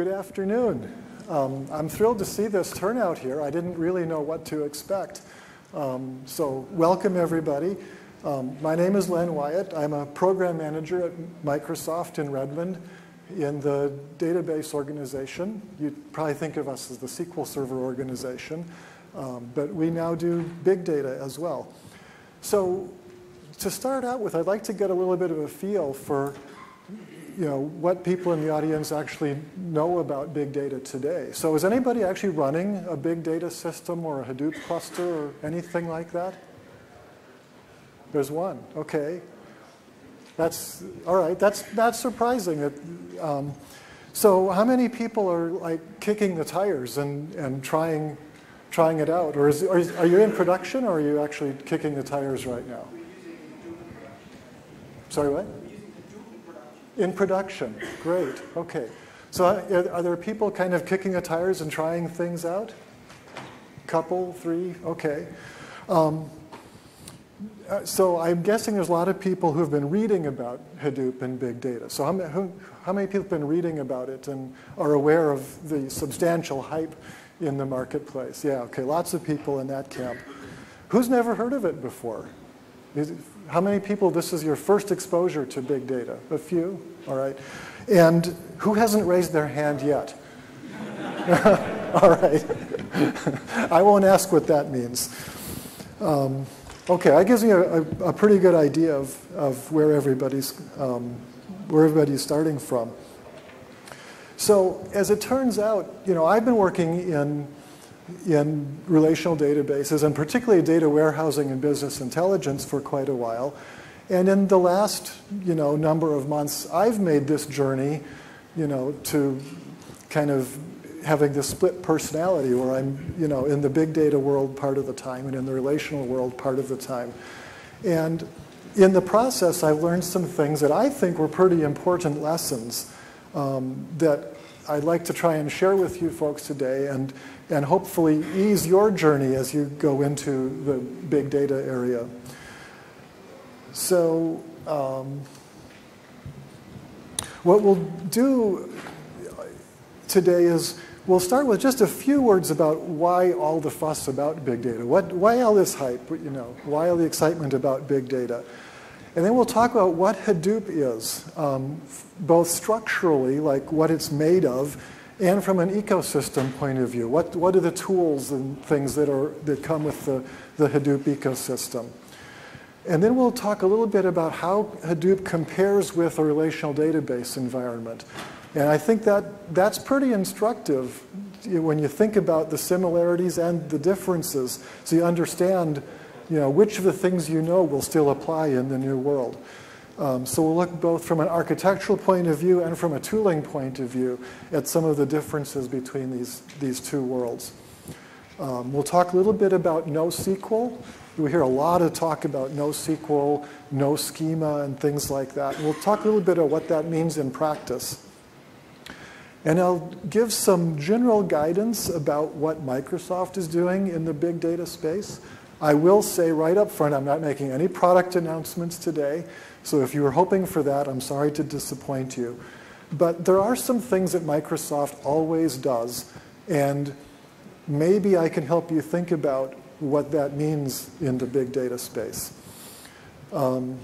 Good afternoon. I'm thrilled to see this turnout here. I didn't really know what to expect. So welcome, everybody. My name is Len Wyatt. I'm a program manager at Microsoft in Redmond in the database organization. You'd probably think of us as the SQL Server organization, but we now do big data as well. So to start out with, I'd like to get a little bit of a feel for what people in the audience actually know about big data today. So is anybody actually running a big data system or a Hadoop cluster or anything like that? There's one, okay. That's, all right, that's not surprising. So how many people are like kicking the tires and trying it out? Or are you in production or are you actually kicking the tires right now? Sorry, what? In production, great, okay. So are there people kind of kicking the tires and trying things out? Couple, three, okay. So I'm guessing there's a lot of people who've been reading about Hadoop and big data. So how many people have been reading about it and are aware of the substantial hype in the marketplace? Yeah, okay, lots of people in that camp. Who's never heard of it before? How many people, this is your first exposure to big data? A few? All right. And who hasn't raised their hand yet? All right. I won't ask what that means. Okay, that gives me a pretty good idea of where everybody's starting from. So as it turns out, I've been working in relational databases, and particularly data warehousing and business intelligence for quite a while. And in the last number of months, I've made this journey to kind of having this split personality where I'm in the big data world part of the time and in the relational world part of the time. And in the process, I've learned some things that I think were pretty important lessons that I'd like to try and share with you folks today and hopefully ease your journey as you go into the big data area. So what we'll do today is we'll start with just a few words about why all the fuss about big data. Why all this hype? Why all the excitement about big data? And then we'll talk about what Hadoop is, both structurally, like what it's made of, and from an ecosystem point of view. What are the tools and things that come with the Hadoop ecosystem? And then we'll talk a little bit about how Hadoop compares with a relational database environment. And I think that's pretty instructive when you think about the similarities and the differences, so you understand which of the things will still apply in the new world. So we'll look both from an architectural point of view and from a tooling point of view at some of the differences between these two worlds. We'll talk a little bit about NoSQL. We hear a lot of talk about NoSQL, no schema, and things like that. And we'll talk a little bit about what that means in practice. And I'll give some general guidance about what Microsoft is doing in the big data space. I will say right up front, I'm not making any product announcements today. So if you were hoping for that, I'm sorry to disappoint you. But there are some things that Microsoft always does. And maybe I can help you think about what that means in the big data space. And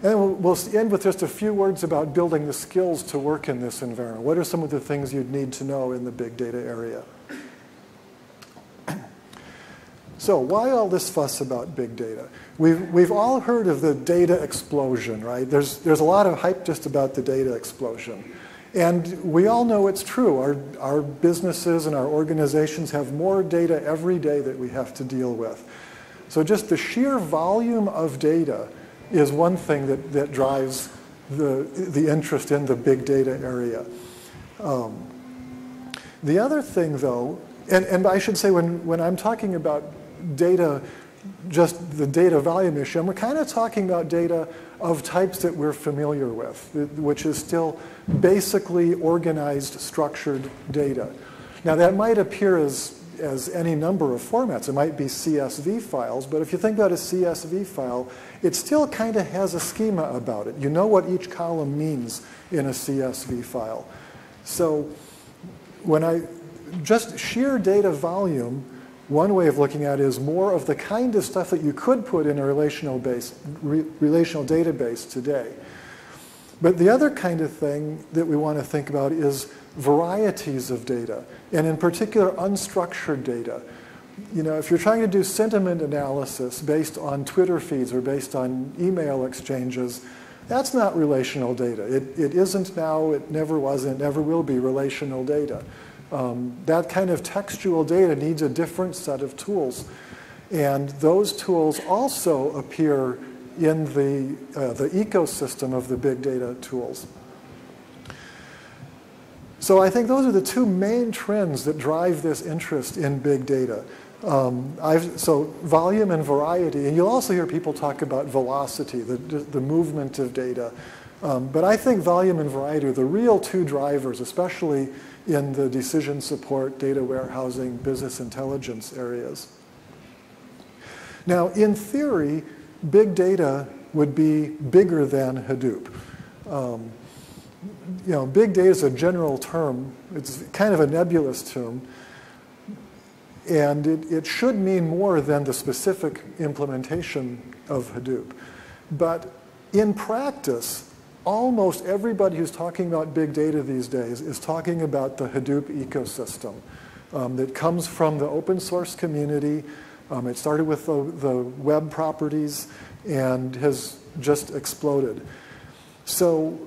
we'll end with just a few words about building the skills to work in this environment. What are some of the things you'd need to know in the big data area? So why all this fuss about big data? We've all heard of the data explosion, right? There's a lot of hype just about the data explosion. And we all know it's true. Our businesses and our organizations have more data every day that we have to deal with. So just the sheer volume of data is one thing that drives the interest in the big data area. The other thing, though, and I should say when I'm talking about data, just the data volume issue, and we're kind of talking about data of types that we're familiar with, which is still basically organized, structured data. Now, that might appear as any number of formats. It might be CSV files, but if you think about a CSV file, it still kind of has a schema about it. You know what each column means in a CSV file. So just sheer data volume, one way of looking at it is more of the kind of stuff that you could put in a relational database today. But the other kind of thing that we want to think about is varieties of data, and in particular, unstructured data. If you're trying to do sentiment analysis based on Twitter feeds or based on email exchanges, that's not relational data. It isn't now, it never was, and it never will be relational data. That kind of textual data needs a different set of tools. And those tools also appear in the ecosystem of the big data tools. So I think those are the two main trends that drive this interest in big data. So volume and variety, and you'll also hear people talk about velocity, the movement of data. But I think volume and variety are the real two drivers, especially in the decision support, data warehousing, business intelligence areas. Now, in theory, big data would be bigger than Hadoop. Big data is a general term. It's kind of a nebulous term. And it should mean more than the specific implementation of Hadoop. But in practice, almost everybody who's talking about big data these days is talking about the Hadoop ecosystem that comes from the open source community. It started with the web properties and has just exploded. So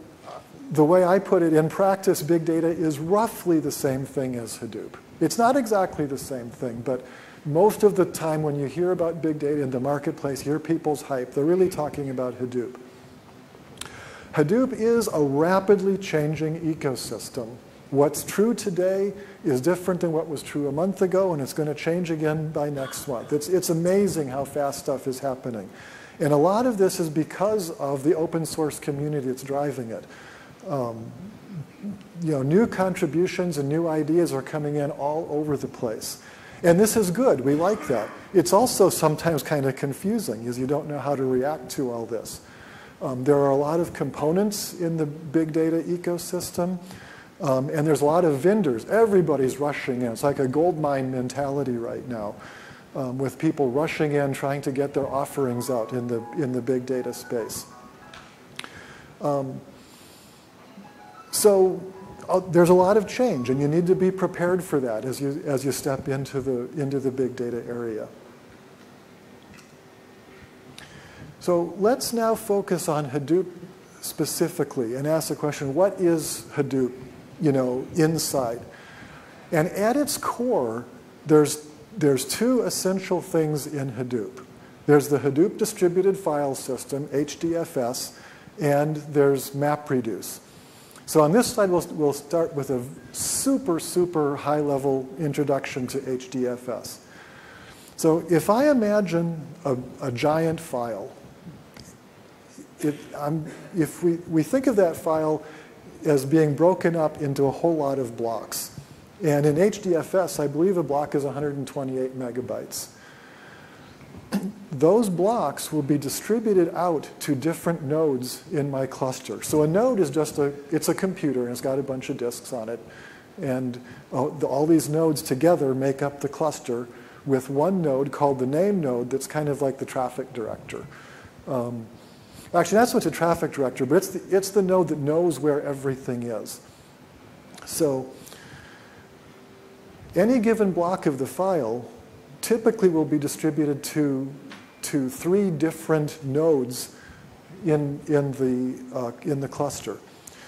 the way I put it, in practice, big data is roughly the same thing as Hadoop. It's not exactly the same thing, but most of the time when you hear about big data in the marketplace, hear people's hype, they're really talking about Hadoop. Hadoop is a rapidly changing ecosystem. What's true today is different than what was true a month ago, and it's going to change again by next month. It's amazing how fast stuff is happening. And a lot of this is because of the open source community that's driving it. New contributions and new ideas are coming in all over the place. And this is good. We like that. It's also sometimes kind of confusing, as you don't know how to react to all this. There are a lot of components in the big data ecosystem, and there's a lot of vendors. Everybody's rushing in. It's like a gold mine mentality right now, with people rushing in, trying to get their offerings out in the big data space. So there's a lot of change, and you need to be prepared for that as you step into the big data area. So let's now focus on Hadoop specifically and ask the question, what is Hadoop, inside? And at its core, there's two essential things in Hadoop. There's the Hadoop Distributed File System, HDFS, and there's MapReduce. So on this slide, we'll start with a super, super high-level introduction to HDFS. So if I imagine a giant file, if we think of that file as being broken up into a whole lot of blocks. And in HDFS, I believe a block is 128 megabytes. Those blocks will be distributed out to different nodes in my cluster. So a node is it's a computer, and it's got a bunch of disks on it. And all these nodes together make up the cluster with one node called the name node that's kind of like the traffic director. Actually, that's what's a traffic director, but it's the node that knows where everything is. So any given block of the file typically will be distributed to 3 different nodes in the cluster.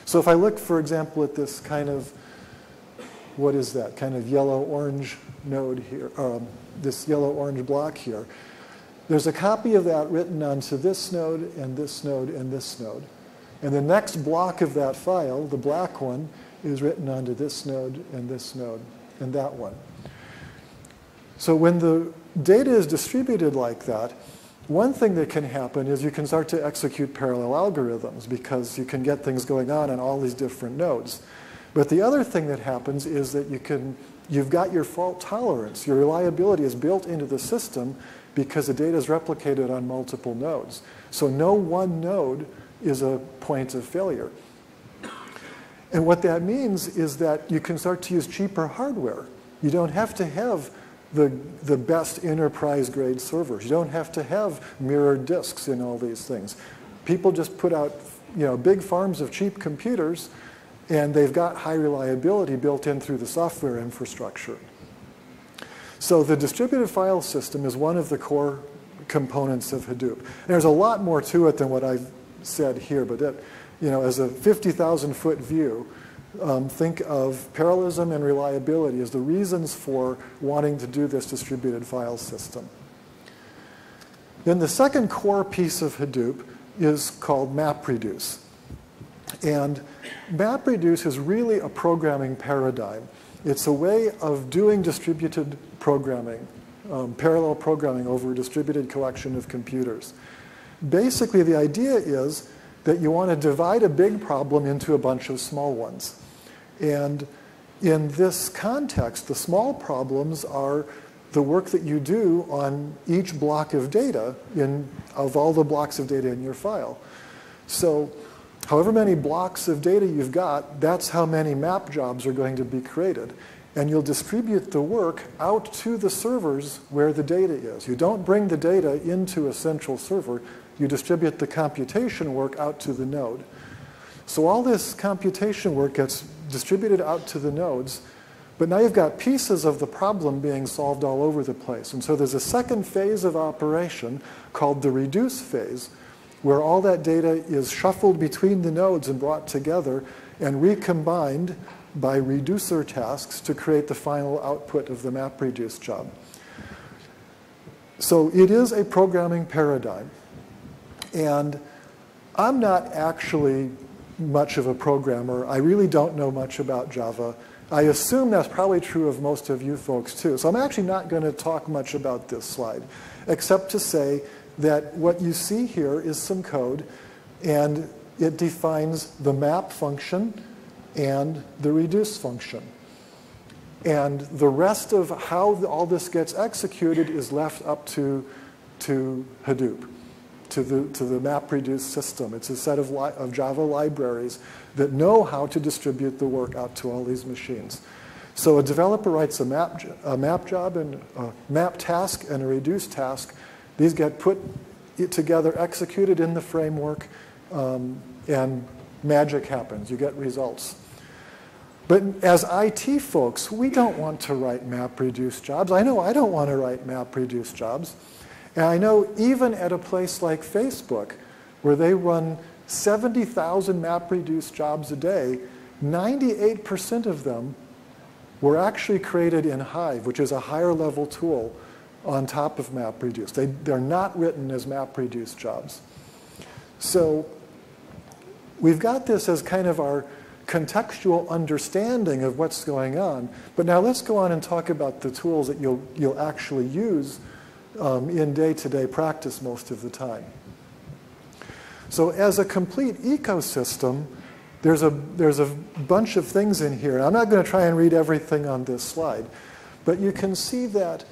So if I look, for example, at this kind of, what is that, kind of yellow-orange node here, this yellow-orange block here, there's a copy of that written onto this node and this node and this node. And the next block of that file, the black one, is written onto this node and that one. So when the data is distributed like that, one thing that can happen is you can start to execute parallel algorithms because you can get things going on all these different nodes. But the other thing that happens is that you've got your fault tolerance. Your reliability is built into the system because the data is replicated on multiple nodes. So no one node is a point of failure. And what that means is that you can start to use cheaper hardware. You don't have to have the best enterprise-grade servers. You don't have to have mirrored disks in all these things. People just put out big farms of cheap computers, and they've got high reliability built in through the software infrastructure. So the distributed file system is one of the core components of Hadoop. And there's a lot more to it than what I've said here, but that, as a 50,000-foot view, think of parallelism and reliability as the reasons for wanting to do this distributed file system. Then the second core piece of Hadoop is called MapReduce. And MapReduce is really a programming paradigm. It's a way of doing distributed programming, parallel programming over a distributed collection of computers. Basically, the idea is that you want to divide a big problem into a bunch of small ones. And in this context, the small problems are the work that you do on each block of data of all the blocks of data in your file. So however many blocks of data you've got, that's how many map jobs are going to be created. And you'll distribute the work out to the servers where the data is. You don't bring the data into a central server. You distribute the computation work out to the node. So all this computation work gets distributed out to the nodes, but now you've got pieces of the problem being solved all over the place. And so there's a second phase of operation called the reduce phase, where all that data is shuffled between the nodes and brought together and recombined by reducer tasks to create the final output of the MapReduce job. So it is a programming paradigm. And I'm not actually much of a programmer. I really don't know much about Java. I assume that's probably true of most of you folks too. So I'm actually not going to talk much about this slide, except to say that what you see here is some code, and it defines the map function and the reduce function. And the rest of how all this gets executed is left up to Hadoop, to the MapReduce system. It's a set of Java libraries that know how to distribute the work out to all these machines. So a developer writes a map job and a map task and a reduce task. These get put together, executed in the framework, and magic happens. You get results. But as IT folks, we don't want to write MapReduce jobs. I know I don't want to write MapReduce jobs. And I know even at a place like Facebook, where they run 70,000 MapReduce jobs a day, 98% of them were actually created in Hive, which is a higher level tool on top of MapReduce. They're not written as MapReduce jobs. So we've got this as kind of our contextual understanding of what's going on. But now let's go on and talk about the tools that you'll actually use in day-to-day practice most of the time. So as a complete ecosystem, there's a bunch of things in here. I'm not going to try and read everything on this slide, but you can see that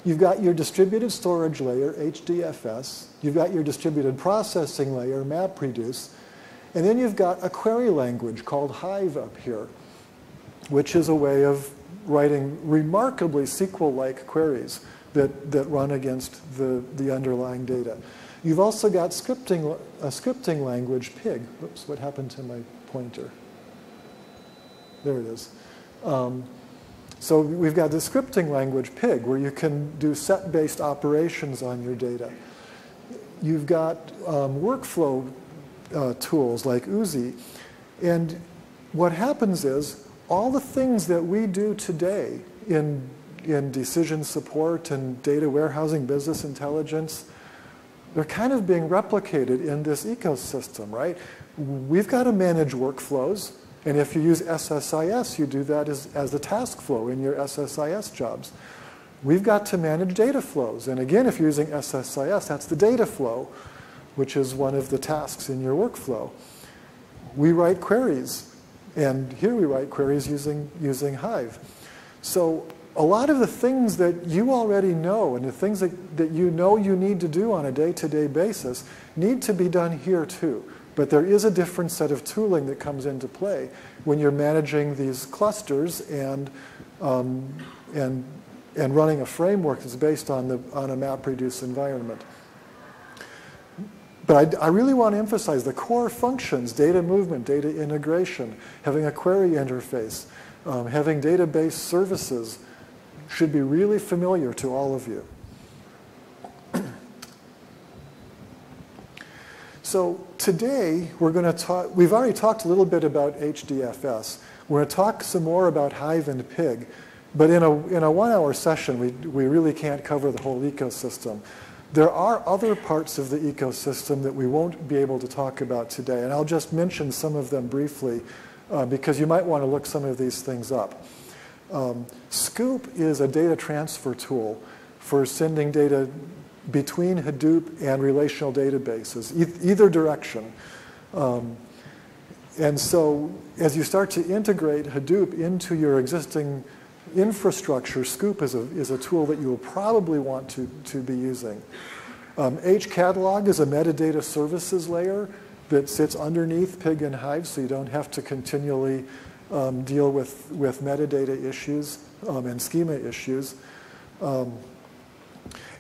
you've got your distributed storage layer, HDFS. You've got your distributed processing layer, MapReduce. And then you've got a query language called Hive up here, which is a way of writing remarkably SQL-like queries that run against the underlying data. You've also got a scripting language, Pig. Oops, what happened to my pointer? There it is. So we've got the scripting language, Pig, where you can do set-based operations on your data. You've got workflow tools like Uzi. And what happens is all the things that we do today in decision support and data warehousing, business intelligence, they're kind of being replicated in this ecosystem, right? We've got to manage workflows. And if you use SSIS, you do that as a task flow in your SSIS jobs. We've got to manage data flows. And again, if you're using SSIS, that's the data flow, which is one of the tasks in your workflow. We write queries. And here we write queries using Hive. So a lot of the things that you already know and the things that you know you need to do on a day-to-day basis need to be done here too. But there is a different set of tooling that comes into play when you're managing these clusters and running a framework that's based on a MapReduce environment. But I really want to emphasize the core functions: data movement, data integration, having a query interface, having database services should be really familiar to all of you. So today we're going to talk, we've already talked a little bit about HDFS. We're going to talk some more about Hive and Pig, but in a 1-hour session we really can't cover the whole ecosystem. There are other parts of the ecosystem that we won't be able to talk about today, and I'll just mention some of them briefly because you might want to look some of these things up. Scoop is a data transfer tool for sending data between Hadoop and relational databases, either direction. And so as you start to integrate Hadoop into your existing infrastructure, Scoop is a tool that you will probably want to be using. HCatalog is a metadata services layer that sits underneath Pig and Hive, so you don't have to continually deal with metadata issues and schema issues.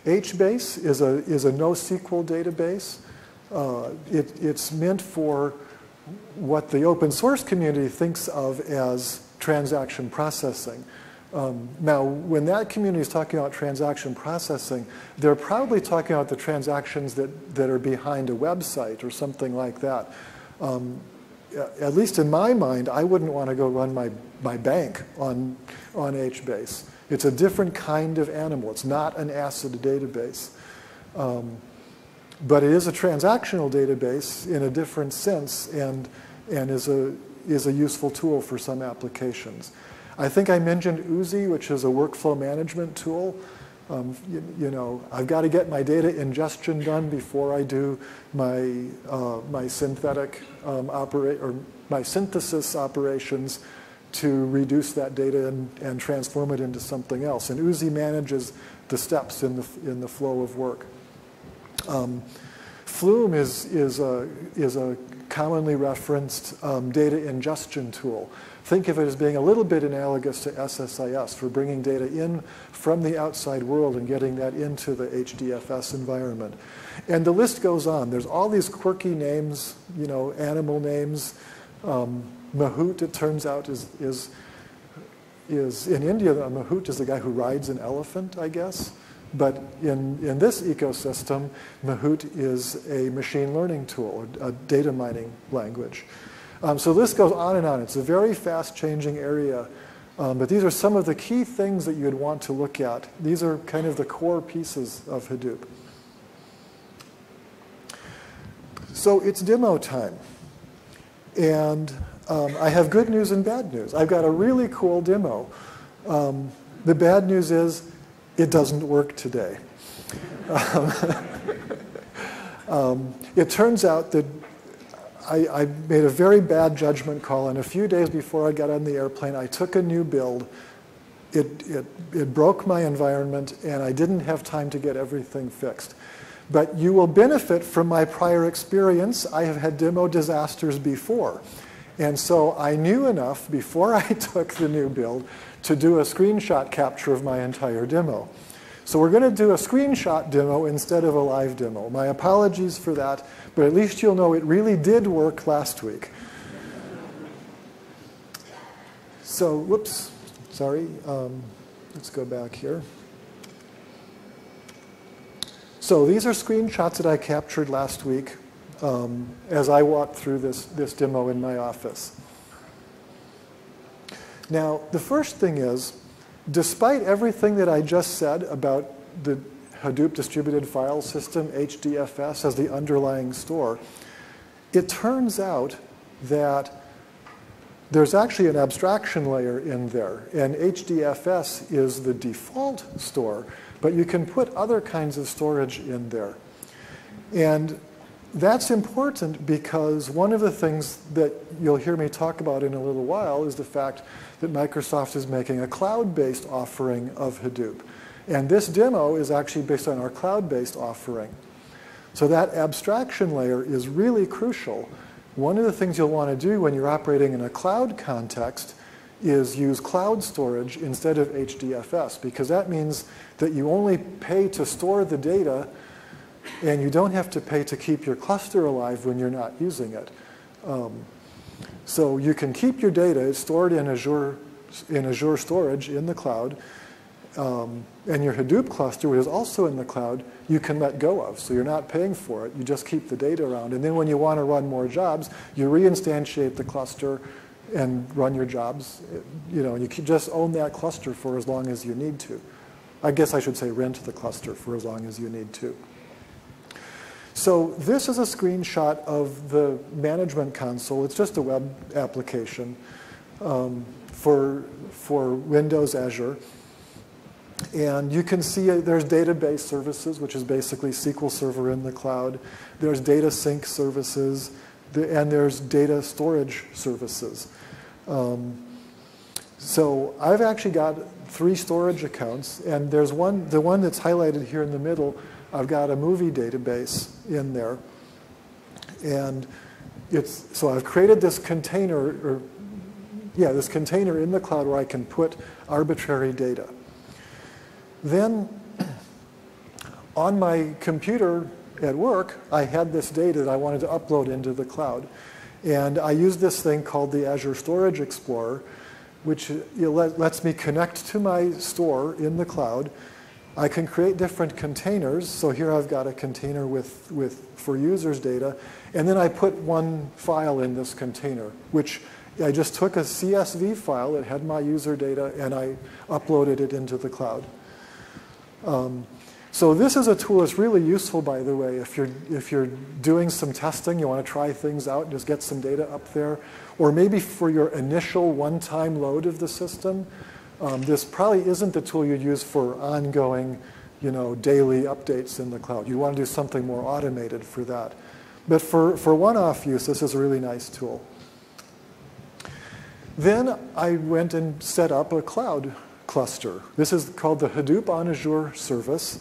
HBase is a NoSQL database. It's meant for what the open source community thinks of as transaction processing. Now, when that community is talking about transaction processing, they're probably talking about the transactions that are behind a website or something like that. At least in my mind, I wouldn't want to go run my bank on HBase. It's a different kind of animal. It's not an ACID database. But it is a transactional database in a different sense and is a useful tool for some applications. I think I mentioned Oozie, which is a workflow management tool. You know, I've got to get my data ingestion done before I do my synthetic or my synthesis operations to reduce that data and transform it into something else. And Oozie manages the steps in the flow of work. Flume is a commonly referenced data ingestion tool. Think of it as being a little bit analogous to SSIS for bringing data in from the outside world and getting that into the HDFS environment. And the list goes on. There's all these quirky names, you know, animal names. Mahout, it turns out, is in India. A Mahout is the guy who rides an elephant, I guess. But in this ecosystem, Mahout is a machine learning tool, a data mining language. So this goes on and on. It's a very fast-changing area. But these are some of the key things that you'd want to look at. These are kind of the core pieces of Hadoop. So it's demo time. And I have good news and bad news. I've got a really cool demo. The bad news is it doesn't work today. It turns out that I made a very bad judgment call, and a few days before I got on the airplane, I took a new build. It broke my environment, and I didn't have time to get everything fixed. But you will benefit from my prior experience. I have had demo disasters before. And so I knew enough before I took the new build to do a screenshot capture of my entire demo. So we're going to do a screenshot demo instead of a live demo. My apologies for that, but at least you'll know it really did work last week. So, whoops, sorry. Let's go back here. So these are screenshots that I captured last week as I walked through this demo in my office. Now, the first thing is, despite everything that I just said about the Hadoop distributed file system, HDFS, as the underlying store, it turns out that there's actually an abstraction layer in there, and HDFS is the default store, but you can put other kinds of storage in there. And that's important because one of the things that you'll hear me talk about in a little while is the fact that Microsoft is making a cloud-based offering of Hadoop. And this demo is actually based on our cloud-based offering. So that abstraction layer is really crucial. One of the things you'll want to do when you're operating in a cloud context is use cloud storage instead of HDFS, because that means that you only pay to store the data and you don't have to pay to keep your cluster alive when you're not using it. So you can keep your data stored in Azure storage in the cloud, and your Hadoop cluster, which is also in the cloud, you can let go of. So you're not paying for it. You just keep the data around. And then when you want to run more jobs, you reinstantiate the cluster and run your jobs. You can just own that cluster for as long as you need to. I guess I should say rent the cluster for as long as you need to. So this is a screenshot of the management console. It's just a web application for Windows Azure. And you can see there's database services, which is basically SQL Server in the cloud. There's data sync services, and there's data storage services. So I've actually got 3 storage accounts, and there's the one that's highlighted here in the middle. I've got a movie database in there, and so I've created this container, this container in the cloud where I can put arbitrary data. Then on my computer at work, I had this data that I wanted to upload into the cloud. And I used this thing called the Azure Storage Explorer, which lets me connect to my store in the cloud. I can create different containers. So here I've got a container for users' data. And then I put one file in this container, which I just took a CSV file that had my user data, and I uploaded it into the cloud. So this is a tool that's really useful, by the way, if you're doing some testing, you want to try things out and just get some data up there, or maybe for your initial one-time load of the system. This probably isn't the tool you'd use for ongoing, daily updates in the cloud. You want to do something more automated for that. But for one-off use, this is a really nice tool. Then I went and set up a cloud cluster. This is called the Hadoop on Azure service,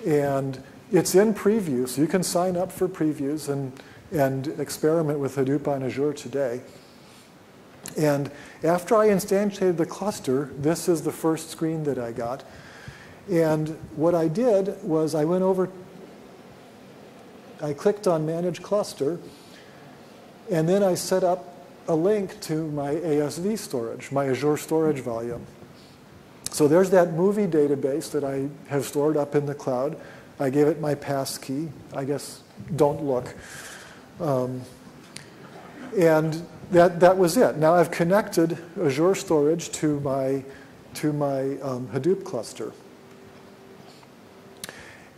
and it's in preview, so you can sign up for previews and experiment with Hadoop on Azure today. And after I instantiated the cluster, this is the first screen that I got. And what I did was I clicked on Manage Cluster, and then I set up a link to my ASV storage, my Azure storage volume. So there's that movie database that I have stored up in the cloud. I gave it my pass key. I guess don't look. And that was it. Now I've connected Azure storage to my Hadoop cluster.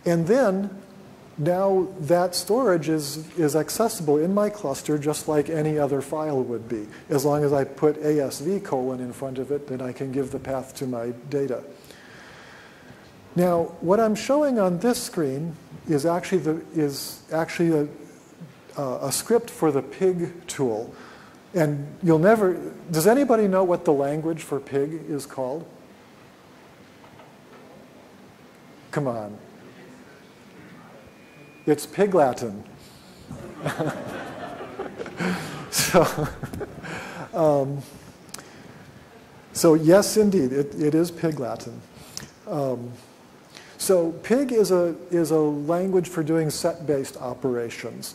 And then now that storage is accessible in my cluster just like any other file would be. As long as I put ASV : in front of it, then I can give the path to my data. Now, what I'm showing on this screen is actually a script for the pig tool. And does anybody know what the language for pig is called? Come on. It's Pig Latin. So yes, indeed, it is Pig Latin. So pig is a language for doing set-based operations.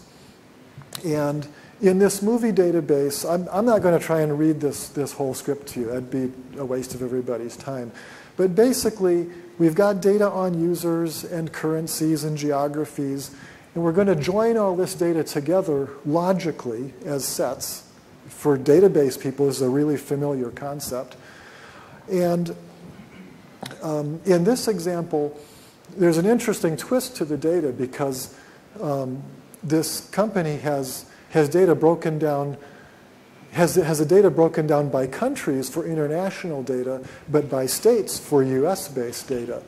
And in this movie database, I'm not going to try and read this whole script to you. That'd be a waste of everybody's time. But basically, we've got data on users and currencies and geographies, and we're going to join all this data together logically as sets. For database people, this is a really familiar concept. And in this example, there's an interesting twist to the data because this company has data broken down, has the data broken down by countries for international data, but by states for US-based data.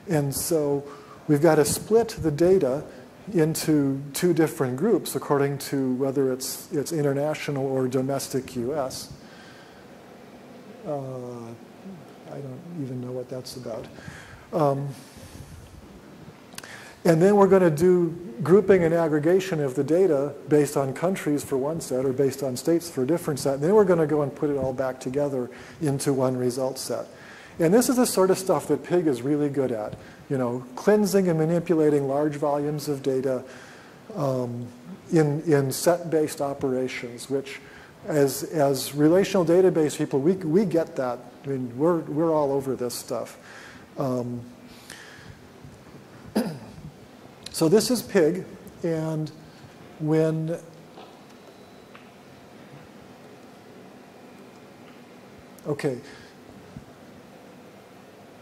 And so we've got to split the data into 2 different groups according to whether it's international or domestic US. I don't even know what that's about. And then we're going to do grouping and aggregation of the data based on countries for one set or based on states for a different set. And then we're going to go and put it all back together into one result set. And this is the sort of stuff that Pig is really good at. Cleansing and manipulating large volumes of data in set-based operations, which as relational database people, we get that. I mean, we're all over this stuff. So this is Pig, and when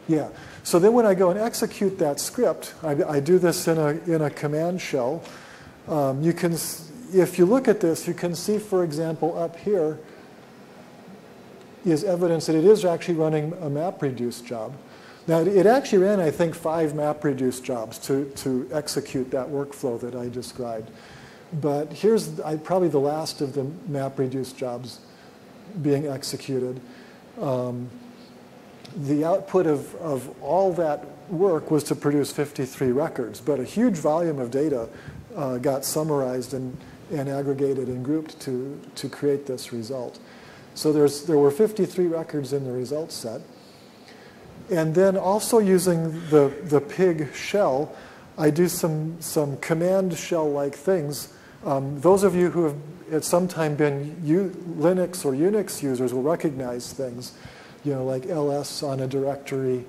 yeah. So then when I go and execute that script, I do this in a command shell. If you look at this, you can see, for example, up here is evidence that it is actually running a MapReduce job. Now, it actually ran, I think, 5 MapReduce jobs to execute that workflow that I described. But here's probably the last of the MapReduce jobs being executed. The output of all that work was to produce 53 records, but a huge volume of data got summarized and aggregated and grouped to create this result. So there were 53 records in the result set. And then also using the Pig shell, I do some command shell-like things. Those of you who have at some time been Linux or Unix users will recognize things, like ls on a directory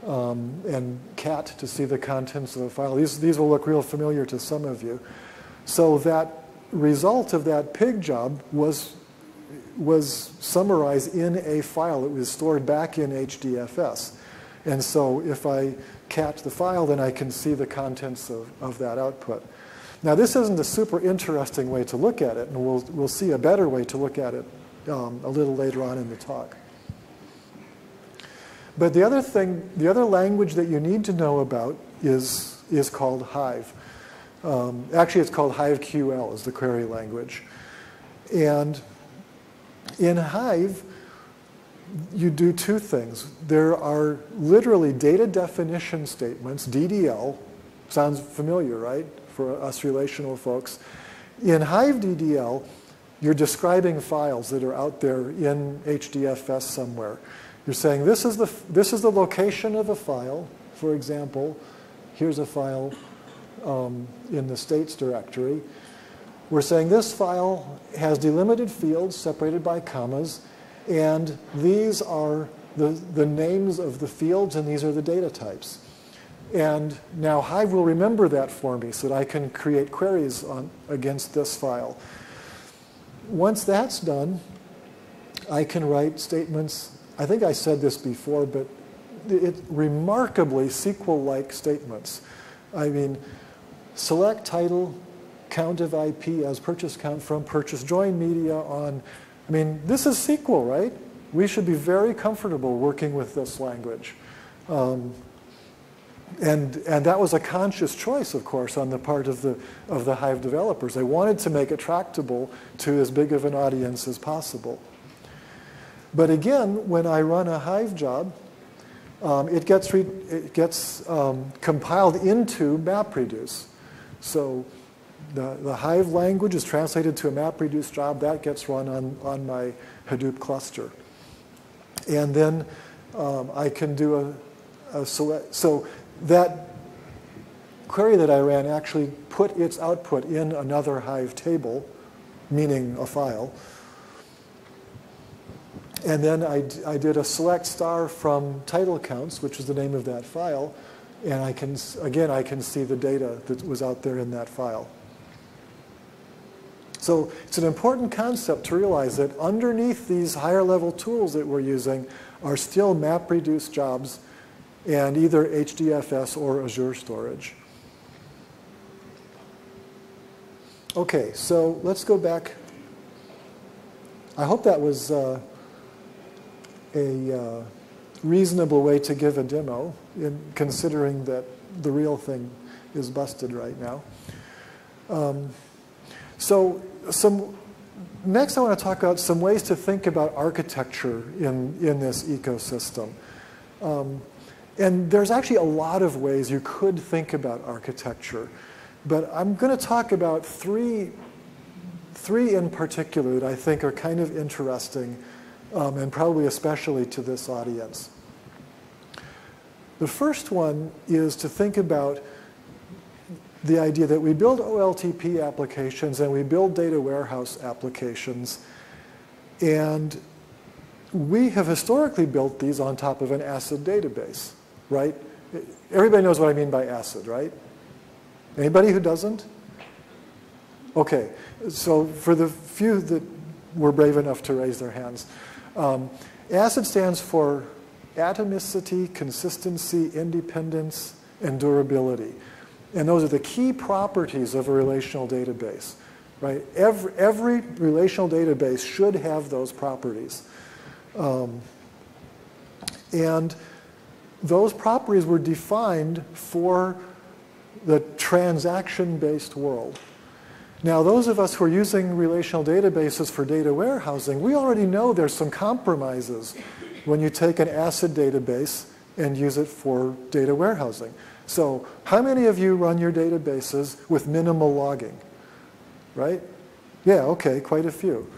and cat to see the contents of a file. These will look real familiar to some of you. So that result of that Pig job was summarized in a file. It was stored back in HDFS. And so if I cat the file, then I can see the contents of that output. Now, this isn't a super interesting way to look at it, and we'll see a better way to look at it a little later on in the talk. But the other language that you need to know about is called Hive. Actually, it's called HiveQL is the query language. And in Hive, you do 2 things. There are literally data definition statements, DDL. Sounds familiar, right, for us relational folks. In Hive DDL, you're describing files that are out there in HDFS somewhere. You're saying this is the location of a file. For example, here's a file in the states directory. We're saying this file has delimited fields separated by commas, and these are the names of the fields, and these are the data types. And now Hive will remember that for me so that I can create queries against this file. Once that's done, I can write statements. I think I said this before, but remarkably SQL-like statements. I mean, select title, count of IP as purchase count from purchase, join media on. I mean, this is SQL, right? We should be very comfortable working with this language. And that was a conscious choice, of course, on the part of the Hive developers. They wanted to make it tractable to as big of an audience as possible. But again, when I run a Hive job, it gets compiled into MapReduce. So the Hive language is translated to a MapReduce job. That gets run on my Hadoop cluster. And then I can do a select. So that query that I ran actually put its output in another Hive table, meaning a file. And then I did a select star from title counts, which is the name of that file. And I can see the data that was out there in that file. So it's an important concept to realize that underneath these higher level tools that we're using are still MapReduce jobs and either HDFS or Azure storage. Okay, so let's go back. I hope that was a reasonable way to give a demo, considering that the real thing is busted right now. Next I want to talk about some ways to think about architecture in this ecosystem. And there's actually a lot of ways you could think about architecture. But I'm going to talk about three in particular that I think are kind of interesting, and probably especially to this audience. The first one is to think about the idea that we build OLTP applications and we build data warehouse applications, and we have historically built these on top of an ACID database, right? Everybody knows what I mean by ACID, right? Anybody who doesn't? Okay, so for the few that were brave enough to raise their hands, ACID stands for atomicity, consistency, independence, and durability. And those are the key properties of a relational database, right? Every relational database should have those properties. And those properties were defined for the transaction-based world. Now, those of us who are using relational databases for data warehousing, we already know there's some compromises when you take an ACID database and use it for data warehousing. So how many of you run your databases with minimal logging, right? Yeah, okay, quite a few.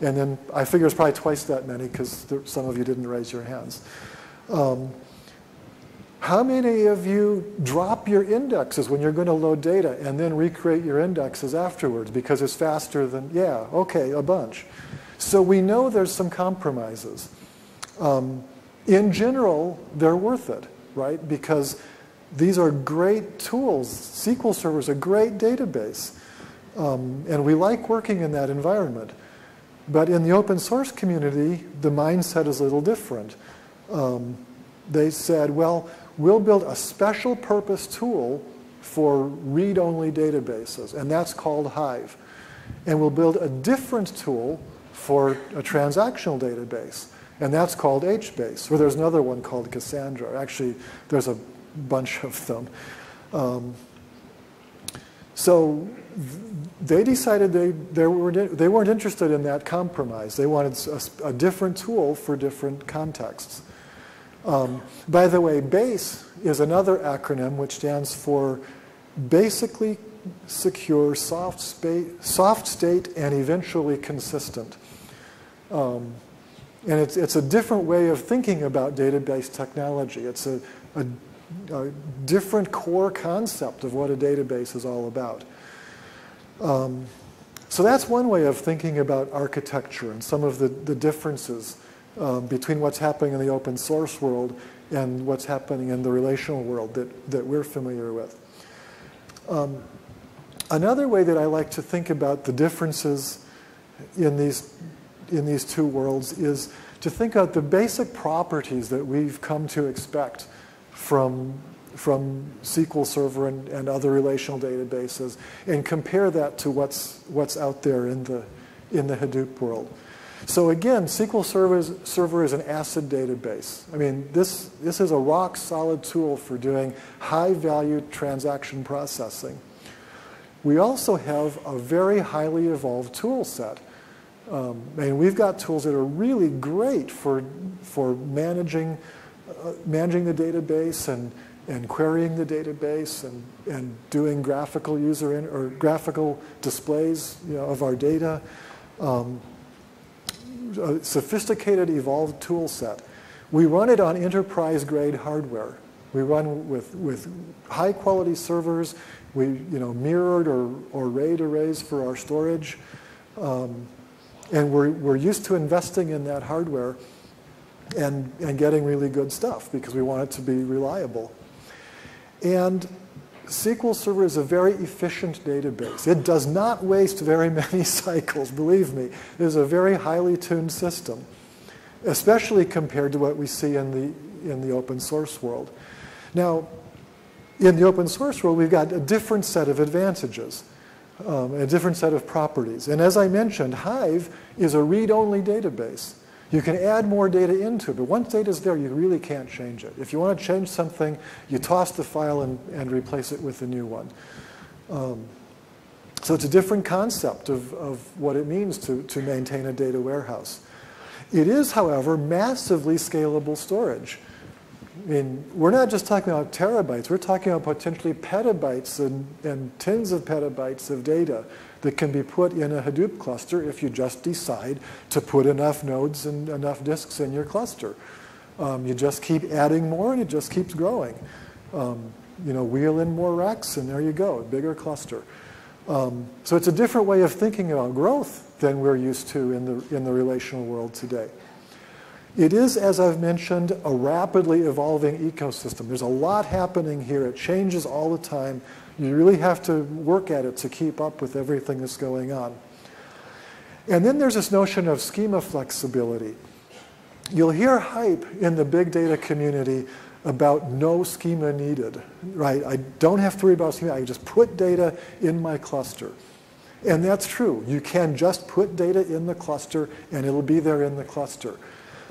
And then I figure it's probably twice that many because some of you didn't raise your hands. How many of you drop your indexes when you're going to load data and then recreate your indexes afterwards because it's faster than, yeah, okay, a bunch. So we know there's some compromises. In general, they're worth it, right? Because these are great tools. SQL Server is a great database. And we like working in that environment. But in the open source community, the mindset is a little different. They said, well, we'll build a special purpose tool for read-only databases, and that's called Hive. And we'll build a different tool for a transactional database, and that's called HBase, or there's another one called Cassandra. Actually, there's a bunch of them. So they decided they weren't interested in that compromise. They wanted a different tool for different contexts. By the way, BASE is another acronym which stands for Basically Secure, Soft State, and Eventually Consistent. And it's a different way of thinking about database technology. It's a different core concept of what a database is all about. So that's one way of thinking about architecture and some of the differences between what's happening in the open source world and what's happening in the relational world that we're familiar with. Another way that I like to think about the differences in these two worlds is to think about the basic properties that we've come to expect from SQL Server and other relational databases, and compare that to what's out there in the Hadoop world. So again, SQL Server is an ACID database. I mean, this is a rock-solid tool for doing high-value transaction processing. We also have a very highly evolved tool set. And we've got tools that are really great for managing the database and querying the database and doing graphical graphical displays, of our data. A sophisticated, evolved tool set. We run it on enterprise-grade hardware. We run with high-quality servers. We mirrored or RAID arrays for our storage. And we're used to investing in that hardware and getting really good stuff because we want it to be reliable. And SQL Server is a very efficient database. It does not waste very many cycles, believe me. It is a very highly tuned system, especially compared to what we see in the open source world. Now, in the open source world, we've got a different set of advantages, a different set of properties. And as I mentioned, Hive is a read-only database. You can add more data into it, but once data is there, you really can't change it. If you want to change something, you toss the file and replace it with a new one. So it's a different concept of what it means to maintain a data warehouse. It is, however, massively scalable storage. I mean, we're not just talking about terabytes, we're talking about potentially petabytes and tens of petabytes of data that can be put in a Hadoop cluster if you just decide to put enough nodes and enough disks in your cluster. You just keep adding more and it just keeps growing. Wheel in more racks and there you go, a bigger cluster. So it's a different way of thinking about growth than we're used to in the relational world today. It is, as I've mentioned, a rapidly evolving ecosystem. There's a lot happening here. It changes all the time. You really have to work at it to keep up with everything that's going on. And then there's this notion of schema flexibility. You'll hear hype in the big data community about no schema needed, right? I don't have to worry about schema. I just put data in my cluster. And that's true. You can just put data in the cluster and it'll be there in the cluster.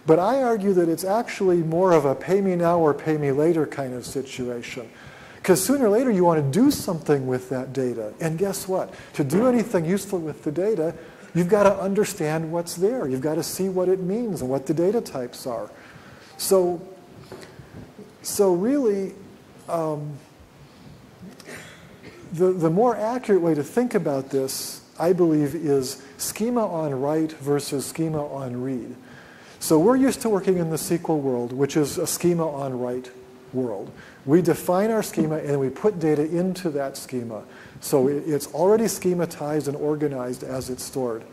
But I argue that it's actually more of a pay me now or pay me later kind of situation. Because sooner or later you want to do something with that data. And guess what? To do anything useful with the data, you've got to understand what's there. You've got to see what it means and what the data types are. So really, the more accurate way to think about this, I believe, is schema on write versus schema on read. So we're used to working in the SQL world, which is a schema on write world. We define our schema and we put data into that schema. So it's already schematized and organized as it's stored.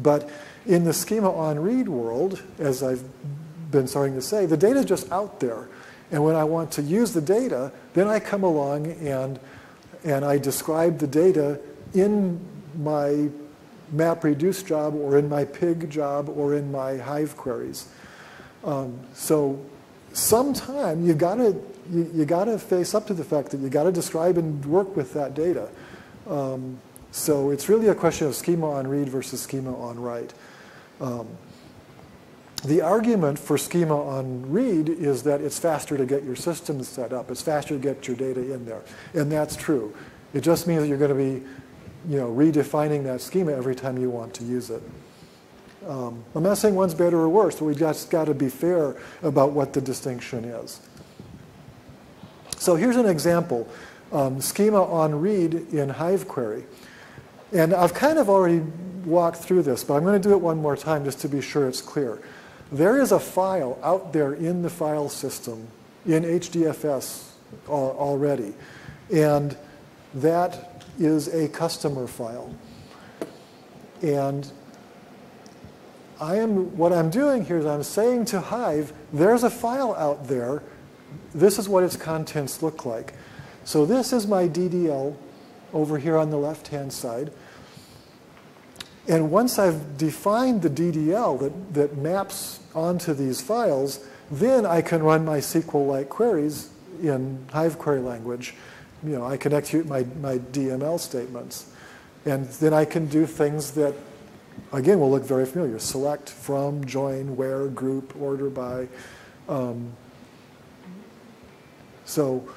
But in the schema on read world, as I've been starting to say, the data is just out there. And when I want to use the data, then I come along and I describe the data in my MapReduce job or in my pig job or in my Hive queries. So sometime you gotta face up to the fact that you gotta describe and work with that data. So it's really a question of schema on read versus schema on write. The argument for schema on read is that it's faster to get your system set up. It's faster to get your data in there. And that's true. It just means that you're going to be redefining that schema every time you want to use it. I'm not saying one's better or worse, but we've just got to be fair about what the distinction is. So here's an example. Schema on read in Hive query. And I've kind of already walked through this, but I'm going to do it one more time just to be sure it's clear. There is a file out there in the file system in HDFS already. And that is a customer file. And what I'm doing here is I'm saying to Hive, there's a file out there. This is what its contents look like. So this is my DDL over here on the left-hand side. And once I've defined the DDL that maps onto these files, then I can run my SQL-like queries in Hive query language. I can execute my DML statements. And then I can do things that, again, will look very familiar. Select, from, join, where, group, order by. So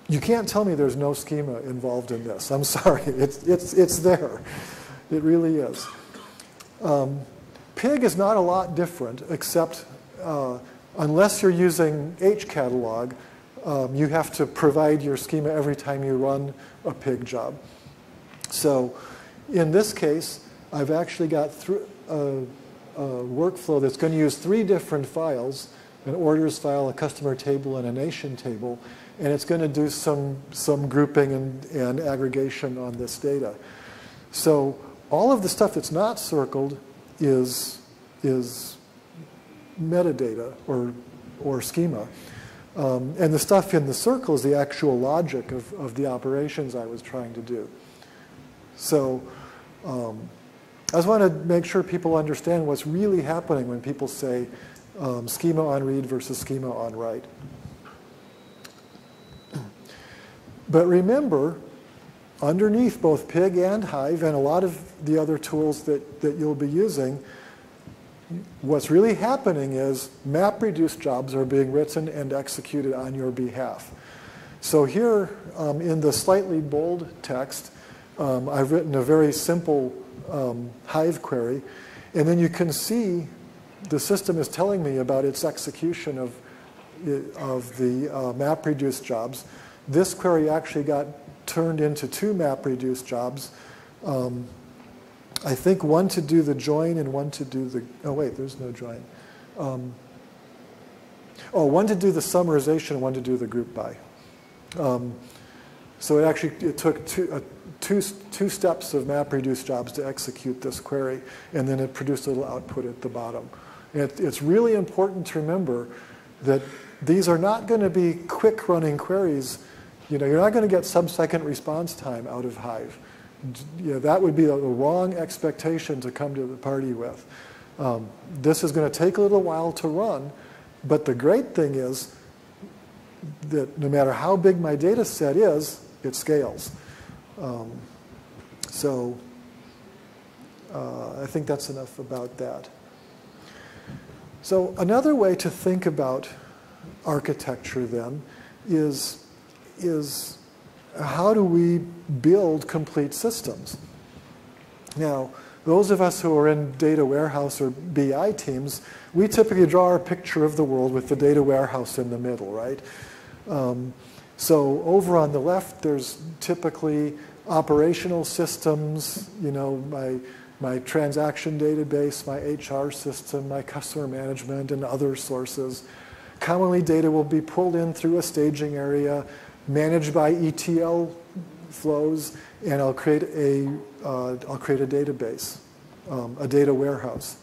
you can't tell me there's no schema involved in this. I'm sorry. It's there. It really is. Pig is not a lot different, except unless you're using hcatalog, you have to provide your schema every time you run a pig job. So in this case, I've actually got a workflow that's going to use 3 different files, an orders file, a customer table, and a nation table. And it's going to do some grouping and aggregation on this data. So all of the stuff that's not circled is metadata or schema. And the stuff in the circle is the actual logic of the operations I was trying to do. So I just want to make sure people understand what's really happening when people say schema on read versus schema on write. But remember, underneath both Pig and Hive and a lot of the other tools that you'll be using, what's really happening is MapReduce jobs are being written and executed on your behalf. So here in the slightly bold text, I've written a very simple Hive query. And then you can see the system is telling me about its execution of the MapReduce jobs. This query actually got turned into 2 MapReduce jobs. I think one to do the join and one to do the, oh wait, there's no join. One to do the summarization and one to do the group by. So it took two steps of MapReduce jobs to execute this query, and then it produced a little output at the bottom. It's really important to remember that these are not going to be quick running queries. You're not going to get sub-second response time out of Hive. That would be the wrong expectation to come to the party with. This is going to take a little while to run, but the great thing is that no matter how big my data set is, it scales. I think that's enough about that. So another way to think about architecture then is how do we build complete systems? Now, those of us who are in data warehouse or BI teams, we typically draw our picture of the world with the data warehouse in the middle, right? So over on the left, there's typically operational systems, my transaction database, my HR system, my customer management, and other sources. Commonly, data will be pulled in through a staging area, managed by ETL flows, and I'll create a database, a data warehouse.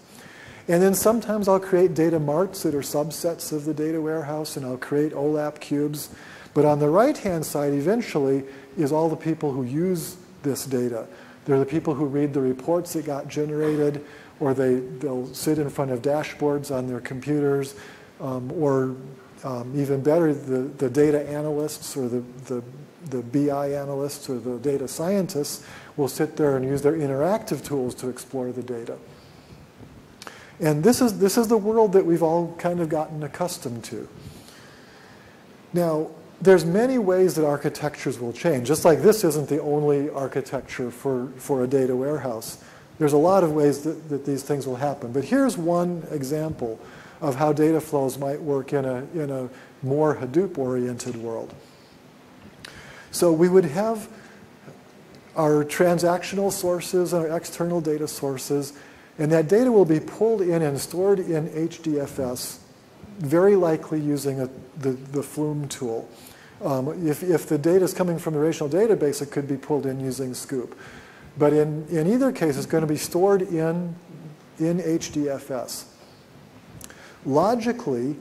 And then sometimes I'll create data marts that are subsets of the data warehouse, and I'll create OLAP cubes. But on the right-hand side, eventually, is all the people who use this data. They're the people who read the reports that got generated, or they'll sit in front of dashboards on their computers, or even better, the data analysts or the BI analysts or the data scientists will sit there and use their interactive tools to explore the data. And this is the world that we've all kind of gotten accustomed to. Now, there's many ways that architectures will change. Just like this isn't the only architecture for a data warehouse. There's a lot of ways that these things will happen. But here's one example of how data flows might work in a more Hadoop-oriented world. So we would have our transactional sources, our external data sources, and that data will be pulled in and stored in HDFS, very likely using the Flume tool. If the data is coming from the relational database, it could be pulled in using Scoop. But in either case, it's going to be stored in HDFS. Logically,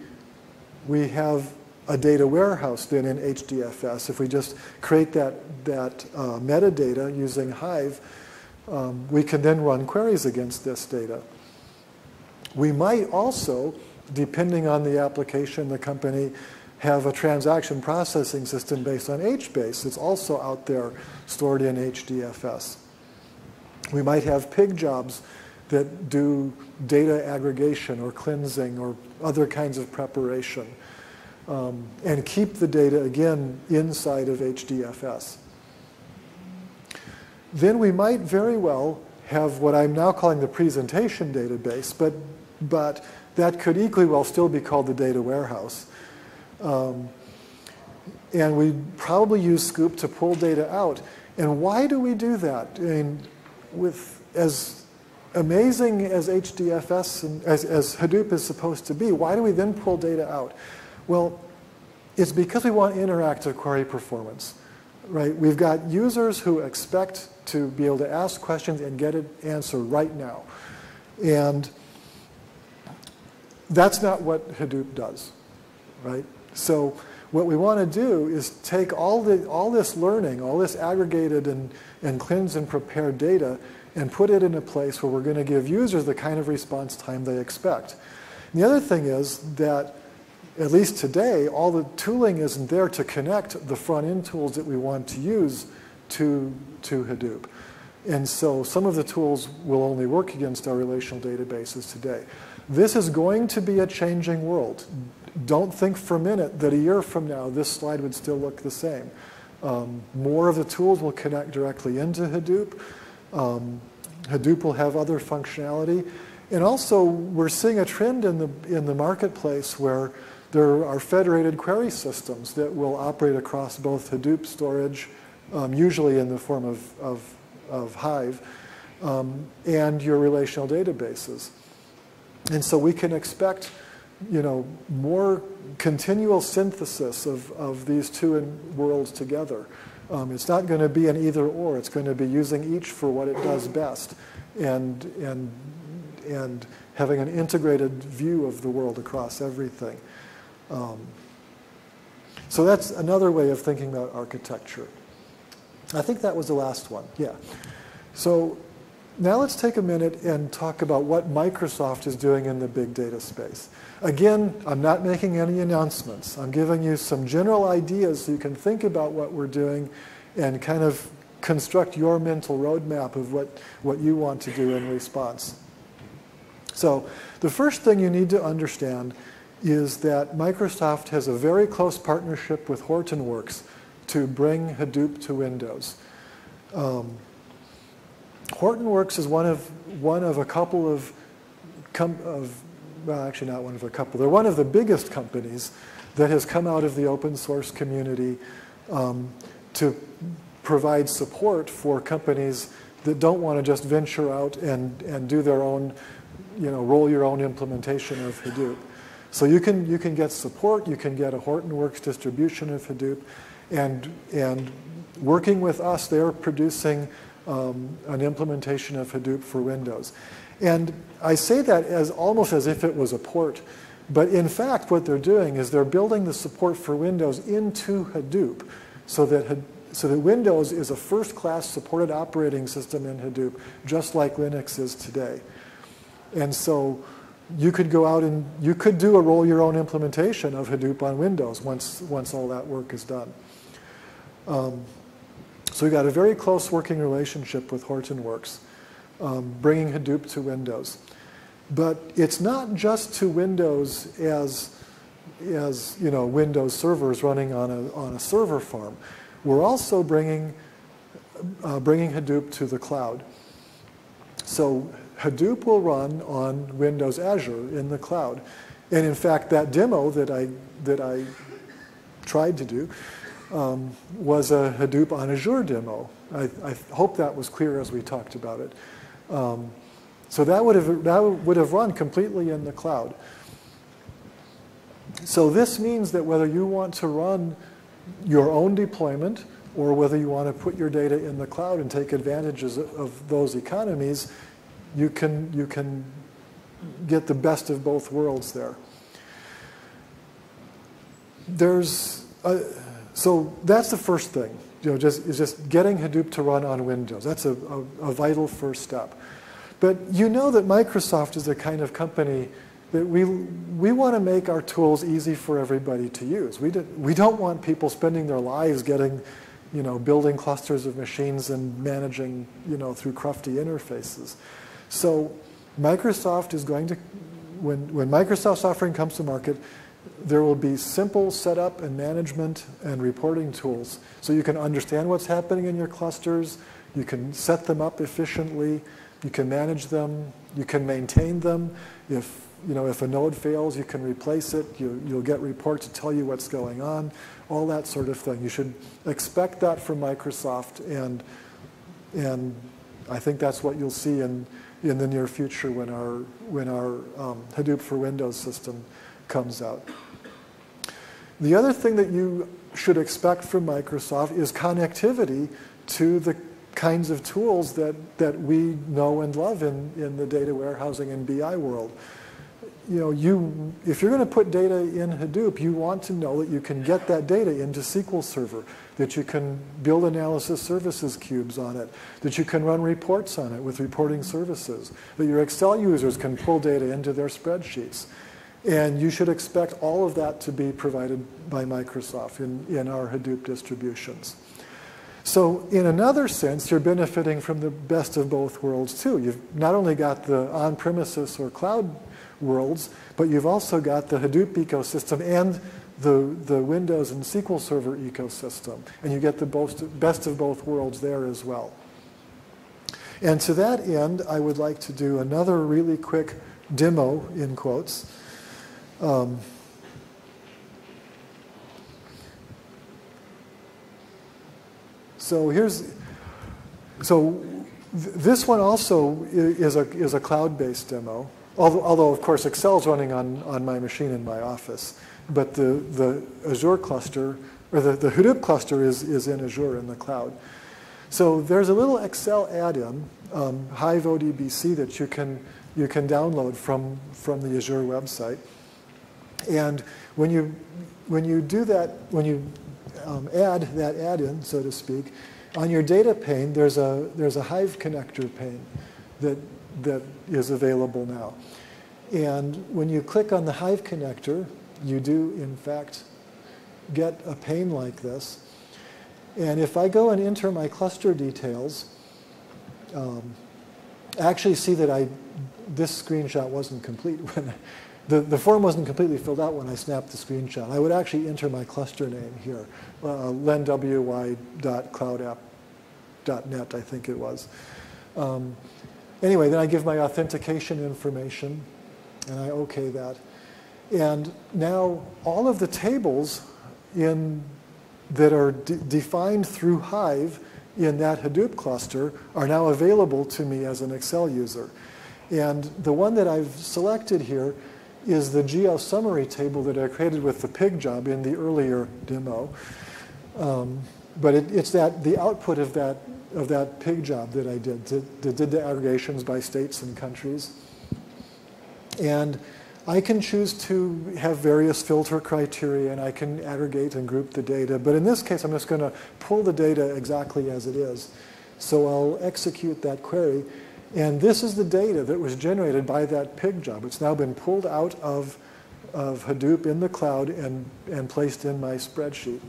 we have a data warehouse then in HDFS. If we just create that metadata using Hive, we can then run queries against this data. We might also, depending on the application, the company, have a transaction processing system based on HBase. It's also out there stored in HDFS. We might have pig jobs that do data aggregation or cleansing or other kinds of preparation, and keep the data, again, inside of HDFS. Then we might very well have what I'm now calling the presentation database, but that could equally well still be called the data warehouse. And we probably use Scoop to pull data out. And why do we do that? I mean, with as amazing as HDFS and as Hadoop is supposed to be, why do we then pull data out? Well, it's because we want interactive query performance, right? We've got users who expect to be able to ask questions and get an answer right now. And that's not what Hadoop does, right? So what we want to do is take all this learning, all this aggregated and cleansed and prepared data, and put it in a place where we're going to give users the kind of response time they expect. And the other thing is that, at least today, all the tooling isn't there to connect the front-end tools that we want to use to Hadoop. And so some of the tools will only work against our relational databases today. This is going to be a changing world. Don't think for a minute that a year from now this slide would still look the same. More of the tools will connect directly into Hadoop. Hadoop will have other functionality. And also, we're seeing a trend in the marketplace where there are federated query systems that will operate across both Hadoop storage, usually in the form of Hive, and your relational databases. And so we can expect, more continual synthesis of these two worlds together. It's not going to be an either or. It's going to be using each for what it does best, and having an integrated view of the world across everything. So that's another way of thinking about architecture. I think that was the last one, yeah. So now let's take a minute and talk about what Microsoft is doing in the big data space. Again, I'm not making any announcements. I'm giving you some general ideas so you can think about what we're doing and kind of construct your mental roadmap of what you want to do in response. So the first thing you need to understand is that Microsoft has a very close partnership with Hortonworks to bring Hadoop to Windows. Hortonworks is one of a couple of, well, actually not one of a couple. They're one of the biggest companies that has come out of the open source community to provide support for companies that don't want to just venture out and do their own, roll your own implementation of Hadoop. So you can get support. You can get a Hortonworks distribution of Hadoop, and working with us, they're producing an implementation of Hadoop for Windows. And I say that almost as if it was a port, but in fact what they're doing is they're building the support for Windows into Hadoop so that Windows is a first-class supported operating system in Hadoop, just like Linux is today. And so you could go out and you could do a roll your own implementation of Hadoop on Windows once all that work is done. So we've got a very close working relationship with Hortonworks, bringing Hadoop to Windows. But it's not just to Windows as Windows servers running on a server farm. We're also bringing Hadoop to the cloud. So Hadoop will run on Windows Azure in the cloud. And in fact, that demo that I tried to do was a Hadoop on Azure demo. I hope that was clear as we talked about it. So that would have run completely in the cloud. So this means that whether you want to run your own deployment or whether you want to put your data in the cloud and take advantages of those economies, you can get the best of both worlds there. So that's the first thing. Just getting Hadoop to run on Windows. That's a vital first step. But you know that Microsoft is the kind of company that we want to make our tools easy for everybody to use. We don't want people spending their lives building clusters of machines and managing, through crufty interfaces. So Microsoft is going to, when Microsoft's offering comes to market, there will be simple setup and management and reporting tools so you can understand what's happening in your clusters, you can set them up efficiently, you can manage them, you can maintain them. If a node fails, you can replace it, you'll get reports to tell you what's going on, all that sort of thing. You should expect that from Microsoft, and I think that's what you'll see in the near future when our Hadoop for Windows system comes out. The other thing that you should expect from Microsoft is connectivity to the kinds of tools that we know and love in the data warehousing and BI world. If you're going to put data in Hadoop, you want to know that you can get that data into SQL Server, that you can build analysis services cubes on it, that you can run reports on it with reporting services, that your Excel users can pull data into their spreadsheets. And you should expect all of that to be provided by Microsoft in our Hadoop distributions. So in another sense, you're benefiting from the best of both worlds too. You've not only got the on-premises or cloud worlds, but you've also got the Hadoop ecosystem and the Windows and SQL Server ecosystem. And you get the best of both worlds there as well. And to that end, I would like to do another really quick demo, in quotes. This one also is a cloud-based demo, although of course Excel's running on my machine in my office. But the Azure cluster, or the Hadoop cluster is in Azure in the cloud. So there's a little Excel add-in, Hive ODBC, that you can download from the Azure website. And when you do that, when you add that add-in, so to speak, on your data pane, there's a Hive connector pane that is available now. And when you click on the Hive connector, you do, in fact, get a pane like this. And if I go and enter my cluster details, I actually see that this screenshot wasn't complete. The form wasn't completely filled out when I snapped the screenshot. I would actually enter my cluster name here, lenwy.cloudapp.net, I think it was. Anyway, then I give my authentication information, and I OK that. And now all of the tables that are defined through Hive in that Hadoop cluster are now available to me as an Excel user. And the one that I've selected here is the geo summary table that I created with the pig job in the earlier demo. But it's the output of that pig job that I did, that did the aggregations by states and countries. And I can choose to have various filter criteria, and I can aggregate and group the data. But in this case, I'm just going to pull the data exactly as it is. So I'll execute that query. And this is the data that was generated by that pig job. It's now been pulled out of Hadoop in the cloud and placed in my spreadsheet.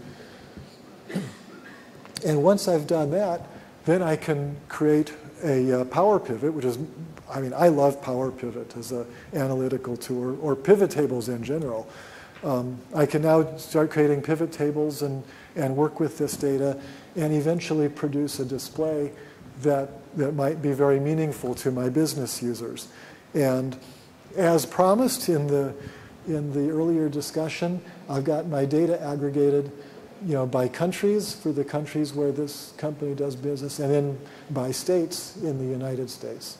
And once I've done that, then I can create a Power Pivot, which is, I mean, I love Power Pivot as an analytical tool, or pivot tables in general. I can now start creating pivot tables and work with this data and eventually produce a display that might be very meaningful to my business users. And as promised in the earlier discussion, I've got my data aggregated, by countries for the countries where this company does business, and then by states in the United States.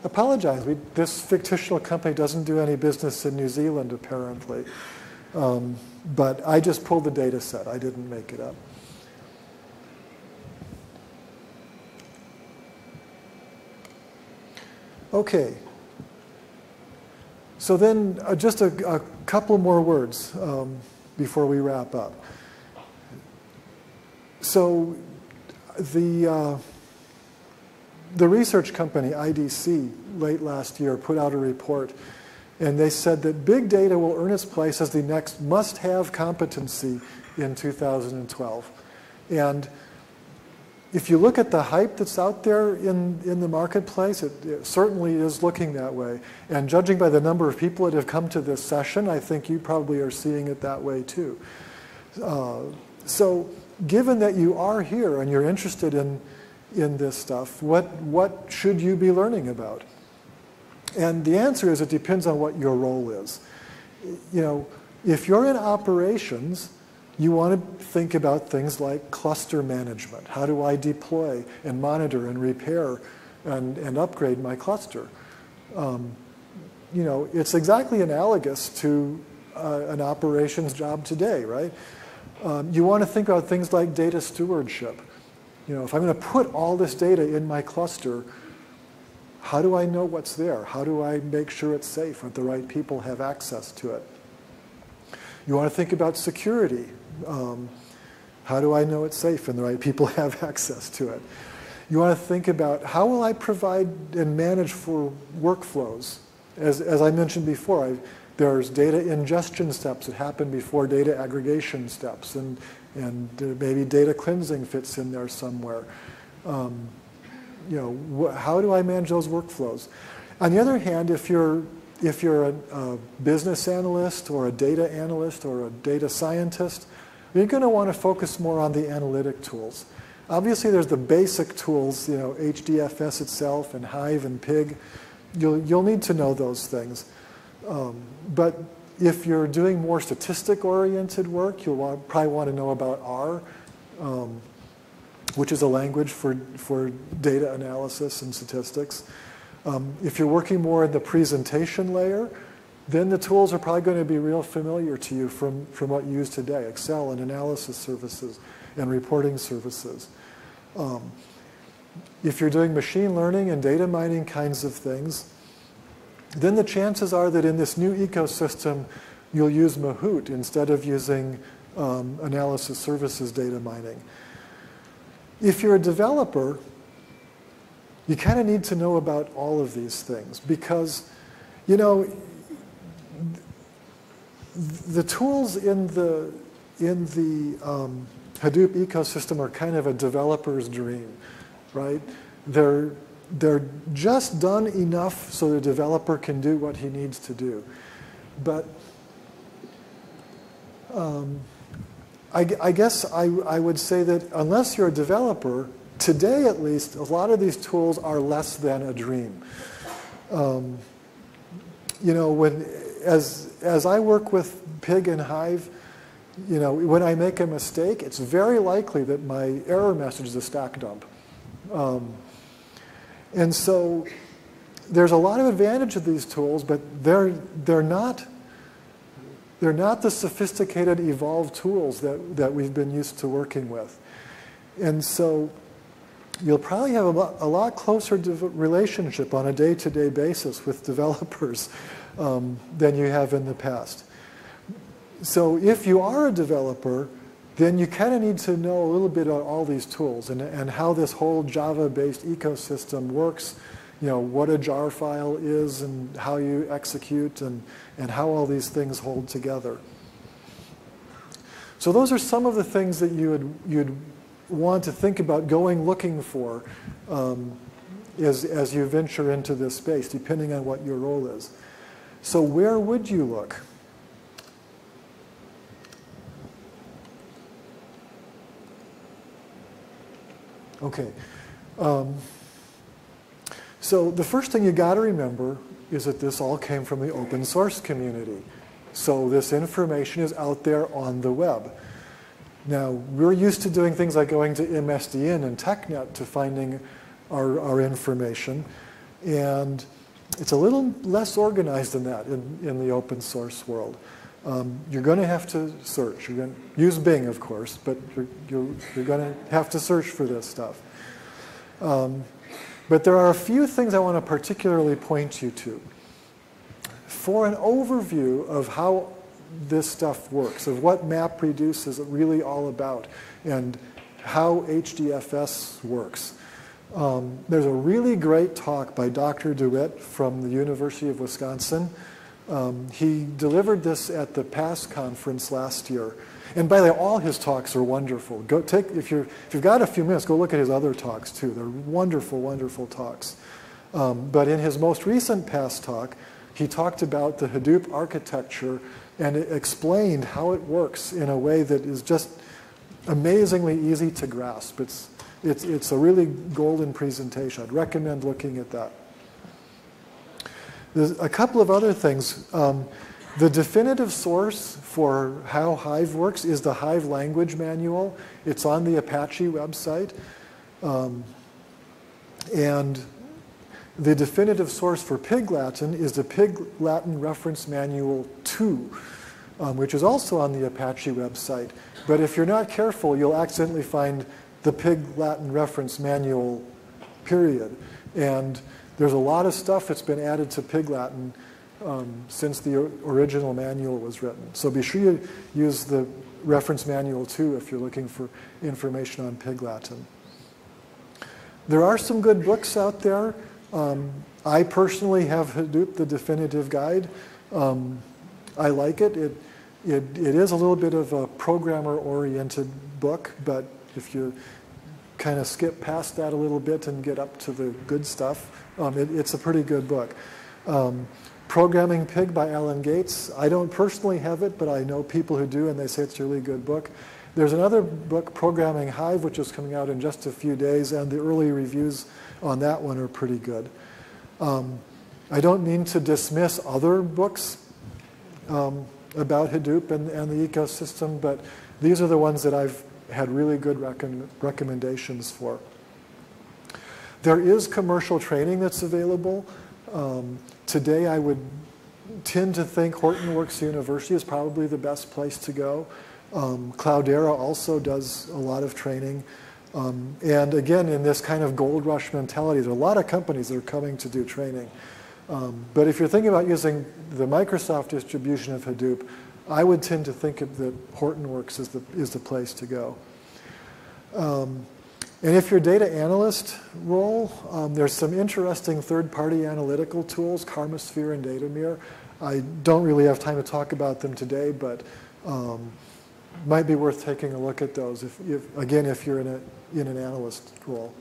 Apologize, this fictional company doesn't do any business in New Zealand, apparently. But I just pulled the data set. I didn't make it up. OK. So then just a couple more words before we wrap up. So the research company, IDC, late last year put out a report, and they said that big data will earn its place as the next must-have competency in 2012. And if you look at the hype that's out there in the marketplace, it certainly is looking that way. And judging by the number of people that have come to this session, I think you probably are seeing it that way too. So given that you are here and you're interested in this stuff, what should you be learning about? And the answer is it depends on what your role is. If you're in operations, you want to think about things like cluster management. How do I deploy and monitor and repair and upgrade my cluster? It's exactly analogous to an operations job today, right? You want to think about things like data stewardship. If I'm going to put all this data in my cluster, how do I know what's there? How do I make sure it's safe, that the right people have access to it? You want to think about security. How do I know it's safe and the right people have access to it? You want to think about how will I provide and manage for workflows? As I mentioned before, there's data ingestion steps that happen before data aggregation steps, and maybe data cleansing fits in there somewhere. How do I manage those workflows? On the other hand, if you're a business analyst or a data analyst or a data scientist, you're going to want to focus more on the analytic tools. Obviously, there's the basic tools, HDFS itself and Hive and Pig. You'll need to know those things. But if you're doing more statistic-oriented work, you'll probably want to know about R, which is a language for data analysis and statistics. If you're working more in the presentation layer, then the tools are probably going to be real familiar to you from what you use today, Excel and analysis services and reporting services. If you're doing machine learning and data mining kinds of things, then the chances are that in this new ecosystem, you'll use Mahout instead of using analysis services data mining. If you're a developer, you kind of need to know about all of these things because, the tools in the Hadoop ecosystem are kind of a developer's dream, right? They're just done enough so the developer can do what he needs to do. But I guess I would say that unless you're a developer, today at least, a lot of these tools are less than a dream. As I work with Pig and Hive, when I make a mistake, it's very likely that my error message is a stack dump. And so there's a lot of advantage of these tools, but they're not the sophisticated, evolved tools that we've been used to working with. And so you'll probably have a lot closer relationship on a day-to-day basis with developers than you have in the past. So if you are a developer, then you kind of need to know a little bit about all these tools and how this whole Java-based ecosystem works, what a jar file is and how you execute and how all these things hold together. So those are some of the things that you'd want to think about looking for as you venture into this space, depending on what your role is. So where would you look? Okay. So the first thing you got to remember is that this all came from the open source community. So this information is out there on the web. Now, we're used to doing things like going to MSDN and TechNet to finding our information. And it's a little less organized than that in the open source world. You're going to have to search. You're going to use Bing, of course, but you're going to have to search for this stuff. But there are a few things I want to particularly point you to. For an overview of how this stuff works, of what MapReduce is really all about, and how HDFS works, there's a really great talk by Dr. DeWitt from the University of Wisconsin. He delivered this at the PASS conference last year. And by the way, all his talks are wonderful. If you've got a few minutes, go look at his other talks too. They're wonderful, wonderful talks. But in his most recent PASS talk, he talked about the Hadoop architecture and it explained how it works in a way that is just amazingly easy to grasp. It's a really golden presentation. I'd recommend looking at that. There's a couple of other things. The definitive source for how Hive works is the Hive language manual. It's on the Apache website. And the definitive source for Pig Latin is the Pig Latin Reference Manual 2, which is also on the Apache website. But if you're not careful, you'll accidentally find the Pig Latin Reference Manual, period. And there's a lot of stuff that's been added to Pig Latin since the original manual was written. So be sure you use the reference manual too if you're looking for information on Pig Latin. There are some good books out there. I personally have Hadoop, the Definitive Guide. I like it. It is a little bit of a programmer-oriented book, but if you kind of skip past that a little bit and get up to the good stuff, it's a pretty good book. Programming Pig by Alan Gates. I don't personally have it, but I know people who do, and they say it's a really good book. There's another book, Programming Hive, which is coming out in just a few days, and the early reviews on that one are pretty good. I don't mean to dismiss other books about Hadoop and the ecosystem, but these are the ones that I've had really good recommendations for. There is commercial training that's available. Today I would tend to think Hortonworks University is probably the best place to go. Cloudera also does a lot of training. And again, in this kind of gold rush mentality, there are a lot of companies that are coming to do training. But if you're thinking about using the Microsoft distribution of Hadoop, I would tend to think that Hortonworks is the place to go. And if you're a data analyst role, there's some interesting third-party analytical tools, Karmosphere and Datamere. I don't really have time to talk about them today, but might be worth taking a look at those, again, if you're in an analyst role.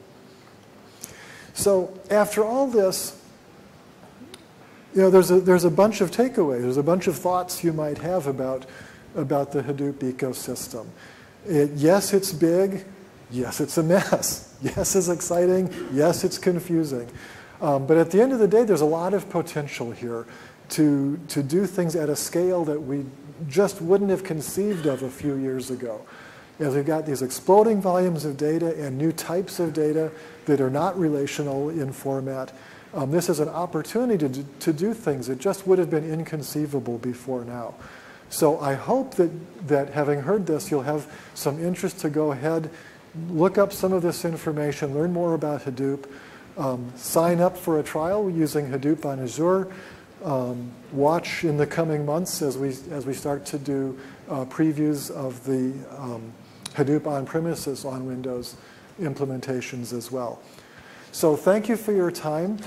So after all this, there's a bunch of takeaways. There's a bunch of thoughts you might have about the Hadoop ecosystem. Yes, it's big. Yes, it's a mess. Yes, it's exciting. Yes, it's confusing. But at the end of the day, there's a lot of potential here to do things at a scale that we just wouldn't have conceived of a few years ago. As we've got these exploding volumes of data and new types of data that are not relational in format, this is an opportunity to do things that just would have been inconceivable before now. So I hope that having heard this, you'll have some interest to go ahead, look up some of this information, learn more about Hadoop, sign up for a trial using Hadoop on Azure, watch in the coming months as we start to do previews of the Hadoop on-premises on Windows implementations as well. So thank you for your time.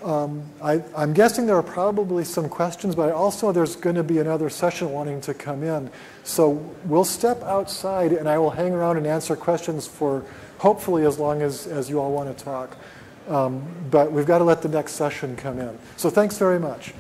I'm guessing there are probably some questions, but also there's going to be another session wanting to come in. So we'll step outside, and I will hang around and answer questions for hopefully as long as you all want to talk. But we've got to let the next session come in. So thanks very much.